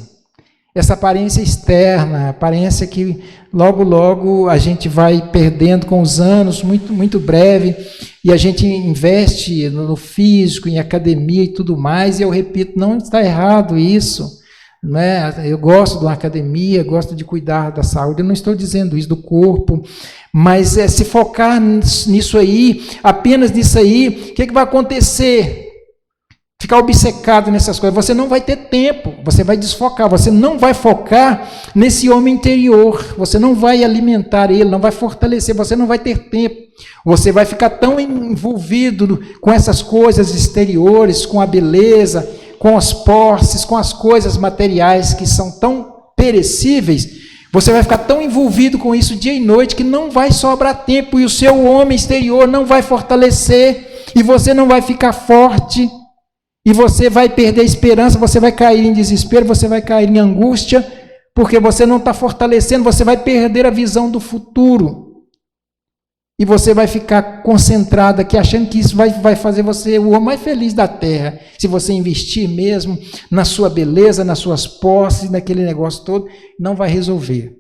Essa aparência externa, a aparência que logo a gente vai perdendo com os anos, muito, muito breve, e a gente investe no físico, em academia e tudo mais, e eu repito, não está errado isso, né? Eu gosto de uma academia, gosto de cuidar da saúde, eu não estou dizendo isso do corpo, mas se focar nisso aí, apenas nisso aí, o que vai acontecer? Ficar obcecado nessas coisas, você não vai ter tempo, você vai desfocar, você não vai focar nesse homem interior, você não vai alimentar ele, não vai fortalecer, você não vai ter tempo, você vai ficar tão envolvido com essas coisas exteriores, com a beleza, com as posses, com as coisas materiais que são tão perecíveis, você vai ficar tão envolvido com isso dia e noite que não vai sobrar tempo, e o seu homem exterior não vai fortalecer, e você não vai ficar forte, e você vai perder a esperança, você vai cair em desespero, você vai cair em angústia, porque você não está fortalecendo, você vai perder a visão do futuro. E você vai ficar concentrado aqui, achando que isso vai fazer você o homem mais feliz da terra. Se você investir mesmo na sua beleza, nas suas posses, naquele negócio todo, não vai resolver.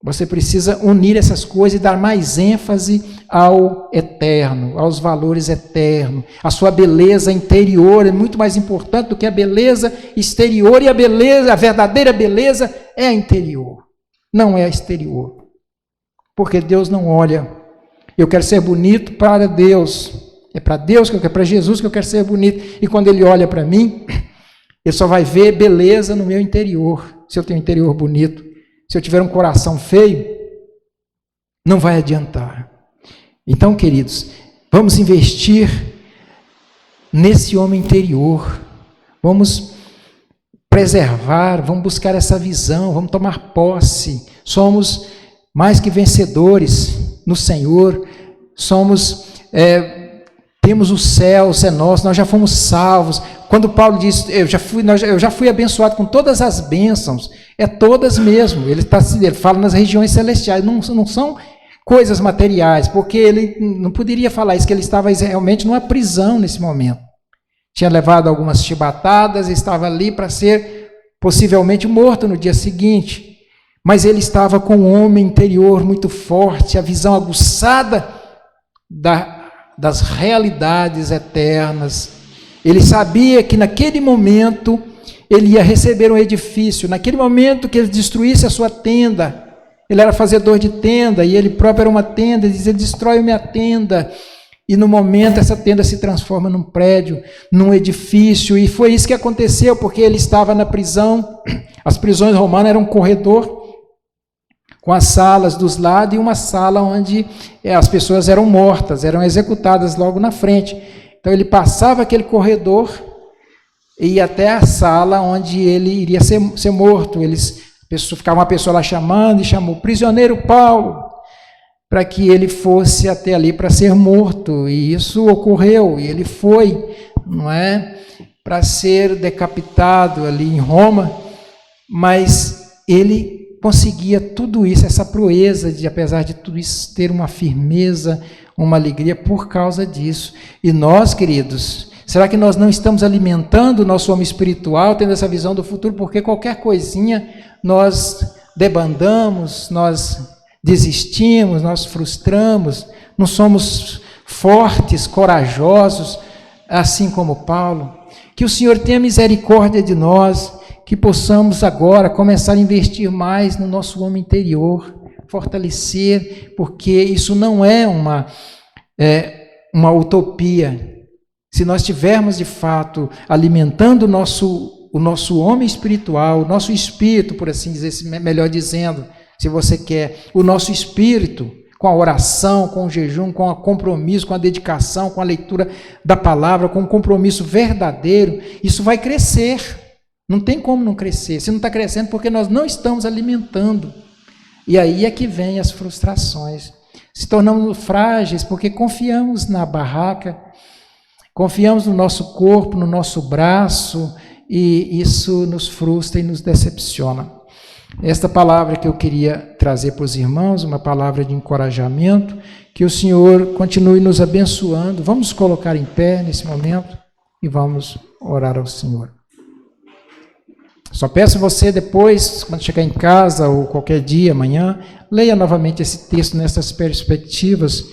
Você precisa unir essas coisas e dar mais ênfase ao eterno, aos valores eternos. A sua beleza interior é muito mais importante do que a beleza exterior. E a beleza, a verdadeira beleza é a interior, não é a exterior. Porque Deus não olha. Eu quero ser bonito para Deus. É para Deus que eu quero, para Jesus que eu quero ser bonito. E quando Ele olha para mim, Ele só vai ver beleza no meu interior. Se eu tenho um interior bonito. Se eu tiver um coração feio, não vai adiantar. Então, queridos, vamos investir nesse homem interior. Vamos preservar, vamos buscar essa visão, vamos tomar posse. Somos mais que vencedores no Senhor. Temos o céu, é nosso, nós já fomos salvos. Quando Paulo diz, eu já fui abençoado com todas as bênçãos, é todas mesmo. Ele fala nas regiões celestiais, não são coisas materiais, porque ele não poderia falar isso, que ele estava realmente numa prisão nesse momento. Tinha levado algumas chibatadas, estava ali para ser possivelmente morto no dia seguinte. Mas ele estava com um homem interior muito forte, a visão aguçada das realidades eternas. Ele sabia que naquele momento ele ia receber um edifício, naquele momento que ele destruísse a sua tenda, ele era fazedor de tenda, e ele próprio era uma tenda, ele dizia, destrói minha tenda, e no momento essa tenda se transforma num prédio, num edifício, e foi isso que aconteceu, porque ele estava na prisão. As prisões romanas eram um corredor, com as salas dos lados, e uma sala onde as pessoas eram mortas, eram executadas logo na frente. Então ele passava aquele corredor e ia até a sala onde ele iria ser morto. Ficava uma pessoa lá chamando, e chamou o prisioneiro Paulo, para que ele fosse até ali para ser morto. E isso ocorreu, e ele foi, não é, para ser decapitado ali em Roma, mas ele conseguia tudo isso, essa proeza de, apesar de tudo isso, ter uma firmeza, uma alegria por causa disso. E nós, queridos, será que nós não estamos alimentando o nosso homem espiritual, tendo essa visão do futuro? Porque qualquer coisinha nós debandamos, nós desistimos, nós frustramos, não somos fortes, corajosos, assim como Paulo. Que o Senhor tenha misericórdia de nós, que possamos agora começar a investir mais no nosso homem interior, fortalecer, porque isso não é uma utopia. Se nós estivermos de fato alimentando o nosso homem espiritual, o nosso espírito, por assim dizer, melhor dizendo, se você quer, o nosso espírito, com a oração, com o jejum, com o compromisso, com a dedicação, com a leitura da palavra, com um compromisso verdadeiro, isso vai crescer. Não tem como não crescer. Se não está crescendo, porque nós não estamos alimentando. E aí é que vem as frustrações. Se tornamos frágeis porque confiamos na barraca, confiamos no nosso corpo, no nosso braço, e isso nos frustra e nos decepciona. Esta palavra que eu queria trazer para os irmãos, uma palavra de encorajamento, que o Senhor continue nos abençoando. Vamos colocar em pé nesse momento e vamos orar ao Senhor. Só peço você depois, quando chegar em casa ou qualquer dia, amanhã, leia novamente esse texto nessas perspectivas,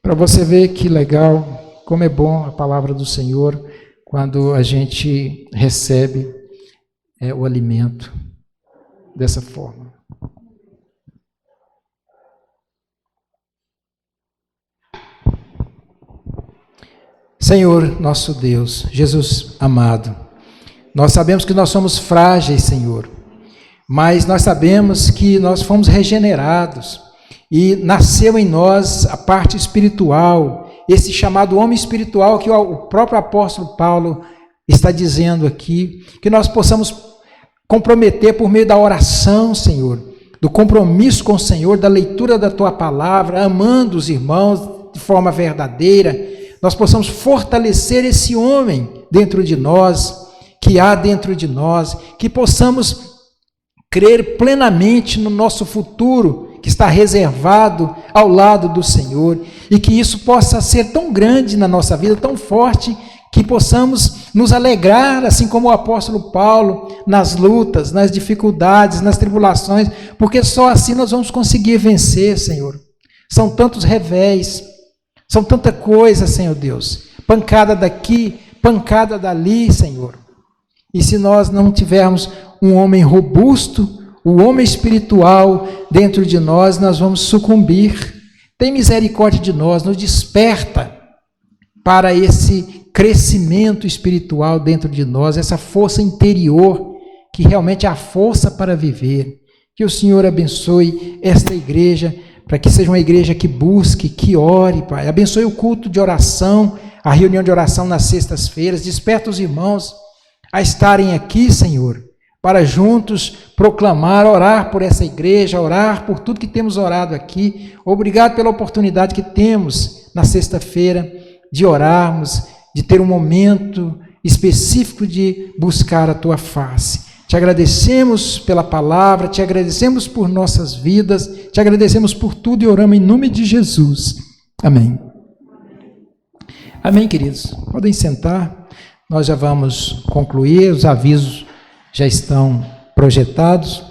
para você ver que legal, como é bom a palavra do Senhor, quando a gente recebe o alimento dessa forma. Senhor, nosso Deus, Jesus amado, nós sabemos que nós somos frágeis, Senhor, mas nós sabemos que nós fomos regenerados e nasceu em nós a parte espiritual, esse chamado homem espiritual que o próprio apóstolo Paulo está dizendo aqui, que nós possamos comprometer por meio da oração, Senhor, do compromisso com o Senhor, da leitura da Tua palavra, amando os irmãos de forma verdadeira, nós possamos fortalecer esse homem dentro de nós, que há dentro de nós, que possamos crer plenamente no nosso futuro, que está reservado ao lado do Senhor, e que isso possa ser tão grande na nossa vida, tão forte, que possamos nos alegrar, assim como o apóstolo Paulo, nas lutas, nas dificuldades, nas tribulações, porque só assim nós vamos conseguir vencer, Senhor. São tantos revés, são tanta coisa, Senhor Deus, pancada daqui, pancada dali, Senhor. E se nós não tivermos um homem robusto, o homem espiritual dentro de nós, nós vamos sucumbir. Tem misericórdia de nós, nos desperta para esse crescimento espiritual dentro de nós, essa força interior, que realmente é a força para viver. Que o Senhor abençoe esta igreja, para que seja uma igreja que busque, que ore, Pai. Abençoe o culto de oração, a reunião de oração nas sextas-feiras. Desperta os irmãos a estarem aqui, Senhor, para juntos proclamar, orar por essa igreja, orar por tudo que temos orado aqui. Obrigado pela oportunidade que temos na sexta-feira de orarmos, de ter um momento específico de buscar a Tua face. Te agradecemos pela palavra, te agradecemos por nossas vidas, te agradecemos por tudo e oramos em nome de Jesus. Amém. Amém, queridos. Podem sentar. Nós já vamos concluir, os avisos já estão projetados.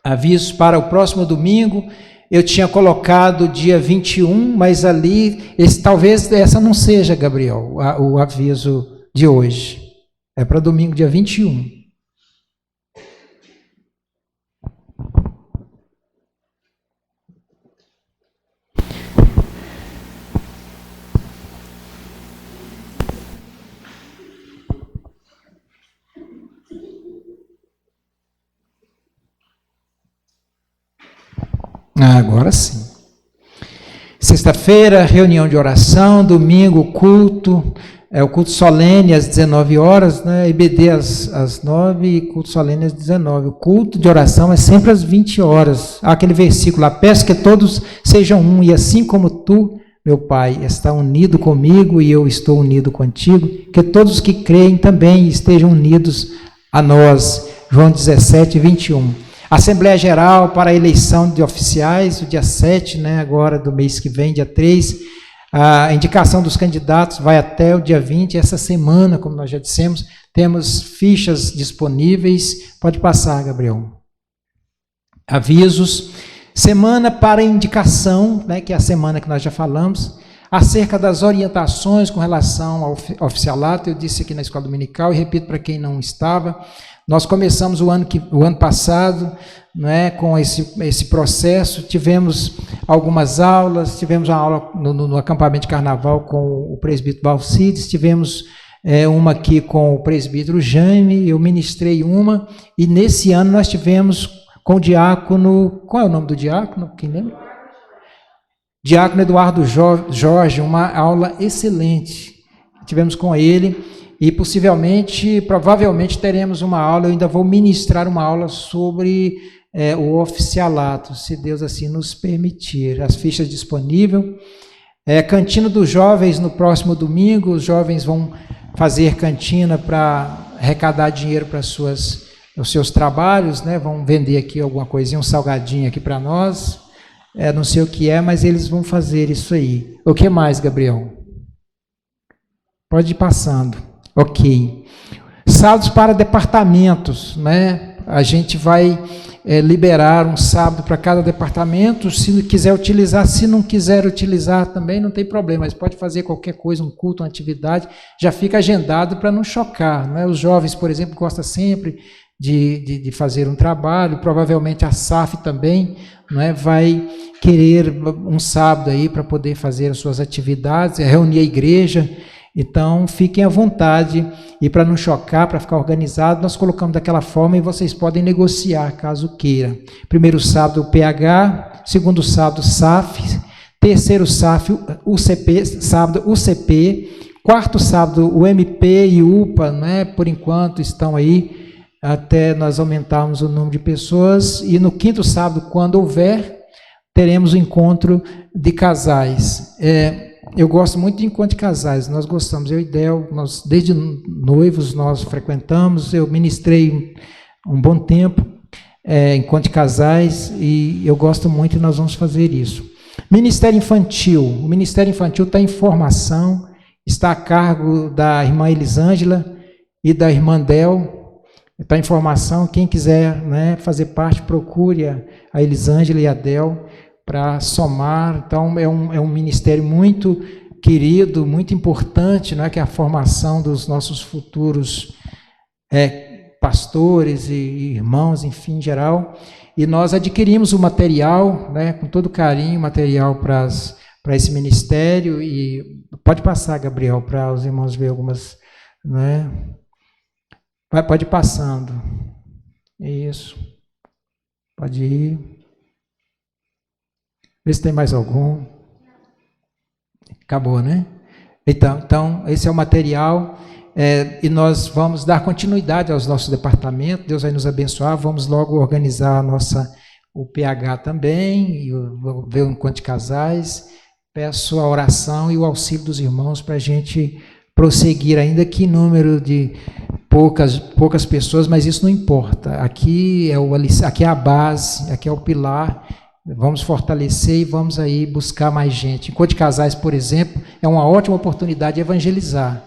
Avisos para o próximo domingo. Eu tinha colocado dia 21, mas ali, talvez essa não seja, Gabriel, o aviso de hoje. É para domingo, dia 21. Agora sim. Sexta-feira, reunião de oração, domingo, culto, o culto solene às 19 horas, né? IBD às 9 e culto solene às 19. O culto de oração é sempre às 20 horas. Há aquele versículo lá, peço que todos sejam um, e assim como tu, meu Pai, está unido comigo e eu estou unido contigo, que todos os que creem também estejam unidos a nós. João 17, 21. Assembleia Geral para a eleição de oficiais, o dia 7, né, agora do mês que vem, dia 3. A indicação dos candidatos vai até o dia 20. Essa semana, como nós já dissemos, temos fichas disponíveis. Pode passar, Gabriel. Avisos. Semana para indicação, né, que é a semana que nós já falamos, acerca das orientações com relação ao oficialato. Eu disse aqui na escola dominical e repito para quem não estava. Nós começamos o ano passado, né, com esse processo, tivemos algumas aulas, tivemos uma aula no acampamento de carnaval com o presbítero Valcides, tivemos uma aqui com o presbítero Jaime, eu ministrei uma, e nesse ano nós tivemos com o diácono, qual é o nome do diácono? Quem lembra? Diácono Eduardo Jorge, uma aula excelente, tivemos com ele. E provavelmente teremos uma aula, eu ainda vou ministrar uma aula sobre o oficialato, se Deus assim nos permitir. As fichas disponíveis. Cantina dos jovens no próximo domingo, os jovens vão fazer cantina para arrecadar dinheiro para os seus trabalhos, né? Vão vender aqui alguma coisinha, um salgadinho aqui para nós, não sei o que é, mas eles vão fazer isso aí. O que mais, Gabriel? Pode ir passando. Ok. Sábados para departamentos, né? A gente vai liberar um sábado para cada departamento, se quiser utilizar, se não quiser utilizar também não tem problema, mas pode fazer qualquer coisa, um culto, uma atividade, já fica agendado para não chocar, né? Os jovens, por exemplo, gostam sempre de fazer um trabalho, provavelmente a SAF também, né, vai querer um sábado aí para poder fazer as suas atividades, reunir a igreja. Então, fiquem à vontade, e para não chocar, para ficar organizado, nós colocamos daquela forma e vocês podem negociar, caso queira. Primeiro sábado, o PH, segundo sábado, SAF, terceiro sábado, UCP, quarto sábado, o MP e o UPA, né, por enquanto estão aí, até nós aumentarmos o número de pessoas, e no quinto sábado, quando houver, teremos o encontro de casais. Eu gosto muito de encontro de casais, nós gostamos, eu e Del, nós, desde noivos nós frequentamos, eu ministrei um bom tempo, encontro de casais, e eu gosto muito e nós vamos fazer isso. Ministério Infantil. O Ministério Infantil está em formação, está a cargo da irmã Elisângela e da irmã Del. Está em formação, quem quiser, né, fazer parte, procure a Elisângela e a Del para somar. Então, é um ministério muito querido, muito importante, né, que é a formação dos nossos futuros pastores e irmãos, enfim, em geral. E nós adquirimos o material, né, com todo carinho, material para esse ministério. E pode passar, Gabriel, para os irmãos ver algumas, né? Pode ir passando. Isso. Pode ir. Vê se tem mais algum. Acabou, né? Então esse é o material. E nós vamos dar continuidade aos nossos departamentos. Deus vai nos abençoar. Vamos logo organizar o PH também, e ver o encontro de casais. Peço a oração e o auxílio dos irmãos para a gente prosseguir, ainda que em número de poucas pessoas, mas isso não importa. Aqui é a base, aqui é o pilar. Vamos fortalecer e vamos aí buscar mais gente. Encontro de casais, por exemplo, é uma ótima oportunidade de evangelizar.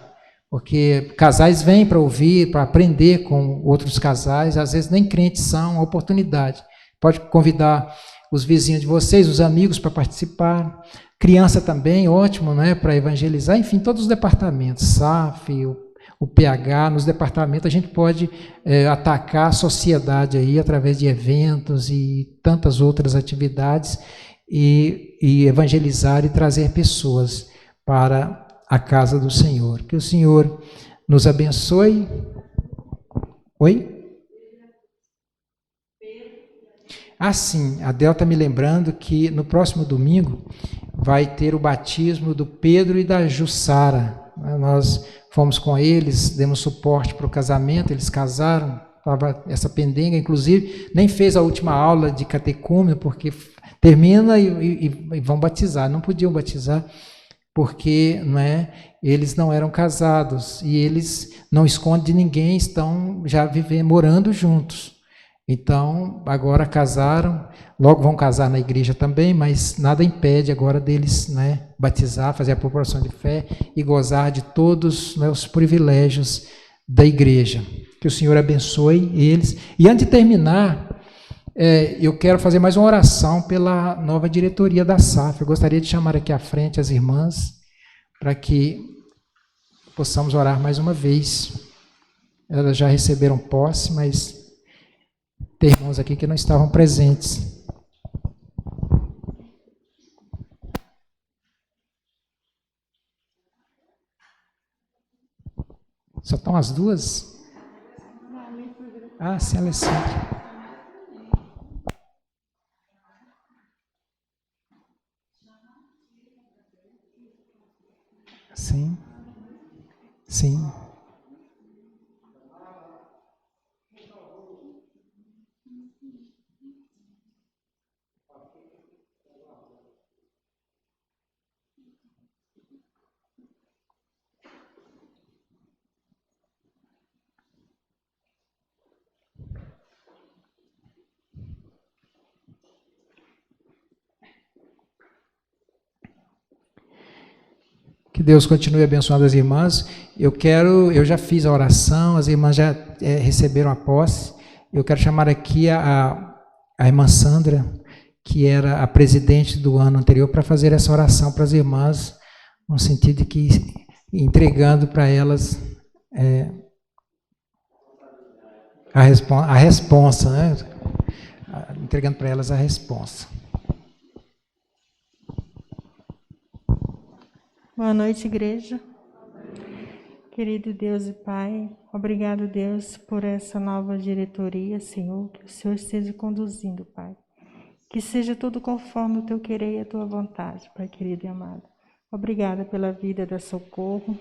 Porque casais vêm para ouvir, para aprender com outros casais, às vezes nem crentes são, uma oportunidade. Pode convidar os vizinhos de vocês, os amigos para participar. Criança também, ótimo, né, para evangelizar. Enfim, todos os departamentos, SAF, o PH, nos departamentos a gente pode atacar a sociedade aí através de eventos e tantas outras atividades e evangelizar e trazer pessoas para a casa do Senhor. Que o Senhor nos abençoe. Oi? Sim, a Del está me lembrando que no próximo domingo vai ter o batismo do Pedro e da Jussara. Nós fomos com eles, demos suporte para o casamento, eles casaram, estava essa pendenga, inclusive nem fez a última aula de catecúmeno, porque termina e vão batizar. Não podiam batizar, porque eles não eram casados, e eles não escondem de ninguém, estão já morando juntos. Então, agora casaram, logo vão casar na igreja também, mas nada impede agora deles batizar, fazer a profissão de fé e gozar de todos os privilégios da igreja. Que o Senhor abençoe eles. E antes de terminar, eu quero fazer mais uma oração pela nova diretoria da SAF. Eu gostaria de chamar aqui à frente as irmãs, para que possamos orar mais uma vez. Elas já receberam posse, mas tem irmãos aqui que não estavam presentes. Só estão as duas? Sim, Alessandra. Sim. Sim. Que Deus continue abençoando as irmãs. Eu já fiz a oração, as irmãs já receberam a posse. Eu quero chamar aqui a irmã Sandra, que era a presidente do ano anterior, para fazer essa oração para as irmãs, no sentido de que entregando para elas a responsa, né? Entregando para elas a responsa.
Boa noite, igreja. Querido Deus e Pai, obrigado, Deus, por essa nova diretoria, Senhor, que o Senhor esteja conduzindo, Pai. Que seja tudo conforme o Teu querer e a Tua vontade, Pai querido e amado. Obrigada pela vida da Socorro,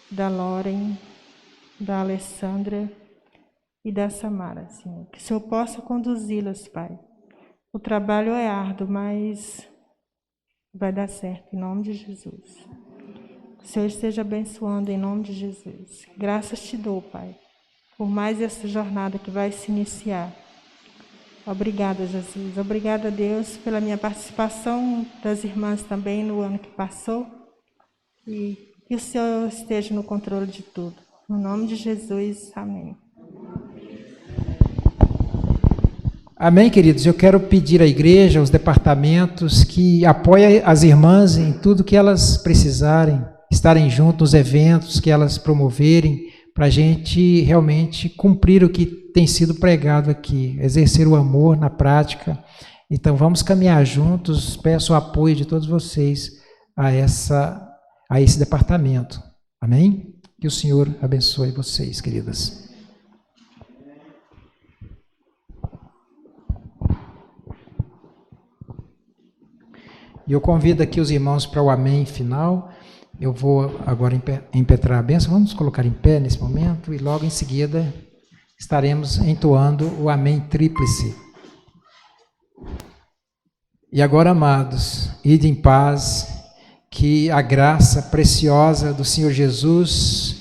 da Loren, da Alessandra e da Samara, Senhor. Que o Senhor possa conduzi-las, Pai. O trabalho é árduo, mas vai dar certo, em nome de Jesus. O Senhor esteja abençoando, em nome de Jesus. Graças te dou, Pai, por mais essa jornada que vai se iniciar. Obrigada, Jesus. Obrigada, Deus, pela minha participação, das irmãs também no ano que passou. E que o Senhor esteja no controle de tudo. No nome de Jesus, amém.
Amém, queridos? Eu quero pedir à igreja, aos departamentos, que apoiem as irmãs em tudo que elas precisarem, estarem juntos nos eventos que elas promoverem, para a gente realmente cumprir o que tem sido pregado aqui, exercer o amor na prática. Então vamos caminhar juntos, peço o apoio de todos vocês a esse departamento. Amém? Que o Senhor abençoe vocês, queridas. E eu convido aqui os irmãos para o amém final. Eu vou agora impetrar a bênção. Vamos colocar em pé nesse momento e logo em seguida estaremos entoando o amém tríplice. E agora, amados, ide em paz, que a graça preciosa do Senhor Jesus,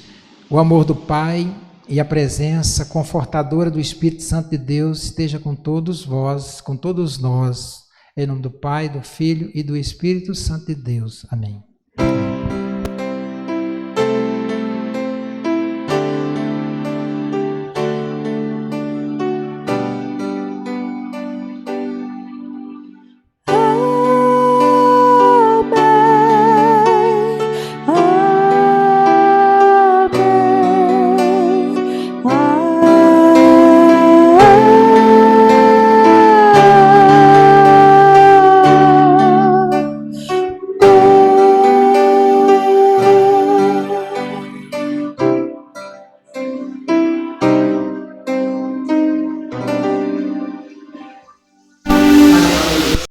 o amor do Pai e a presença confortadora do Espírito Santo de Deus esteja com todos vós, com todos nós. Em nome do Pai, do Filho e do Espírito Santo de Deus. Amém.